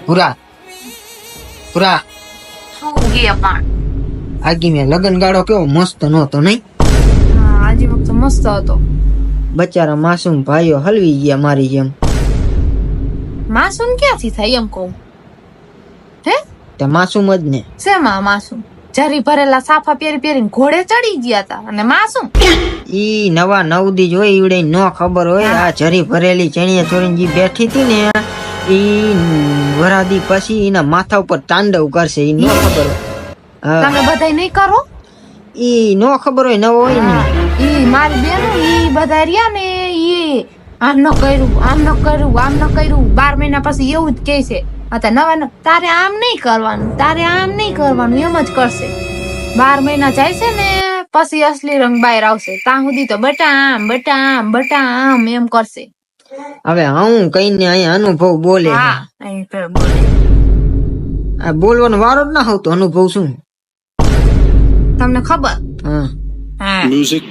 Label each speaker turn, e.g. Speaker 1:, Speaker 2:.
Speaker 1: પૂરા પૂરા
Speaker 2: શું ગયા પણ
Speaker 1: આગી મેં લગન ગાળો કેવો મસ્ત નહોતો નહીં?
Speaker 2: હા આજે વખત મસ્ત હતો.
Speaker 1: બચારા માસૂમ ભાઈઓ હલવી ગયા મારી જેમ.
Speaker 2: માસૂમ ક્યાંથી થાય એમ કહું? હે
Speaker 1: તે માસૂમ જ ને.
Speaker 2: શેમાં માસૂમ? જરી ભરેલા સાફા પહેરી પહેરીને ઘોડે ચડી ગયા હતા અને માસૂમ
Speaker 1: ઈ નવા નવદી જોઈ ઈવડે નો ખબર હોય આ જરી ભરેલી ચણિયા ચોરીને જી બેઠી હતી ને ઈ વરાદી પછી એના માથા ઉપર તાંડવ કરશે ઈ નો ખબર હોય. હા
Speaker 2: તમે બધાય નહીં કરો.
Speaker 1: ઈ નો ખબર હોય નવો હોય ને.
Speaker 2: ઈ મારી બેનો ઈ બધા રહ્યા ને ઈ આમ ન કર્યું આમ ન કર્યું આમ ન કર્યું 12 મહિના પછી એવું જ કહે છે. અત્યારે નવા તારે આમ નહીં કરવાનું તારે આમ નહીં કરવાનું એમ જ કરશે. 12 મહિના જાય છે ને પછી અસલી રંગ બહાર આવશે. ત્યાં સુધી તો બટા આમ બટા આમ બટા આમ એમ કરશે.
Speaker 1: હવે હું કઈને અહીંયા અનુભવ બોલે.
Speaker 2: હા અહીં પર બોલે.
Speaker 1: આ બોલવાનો વારો જ ના આવતો. અનુભવ શું?
Speaker 2: તમને ખબર?
Speaker 1: હા
Speaker 2: હા
Speaker 3: Music.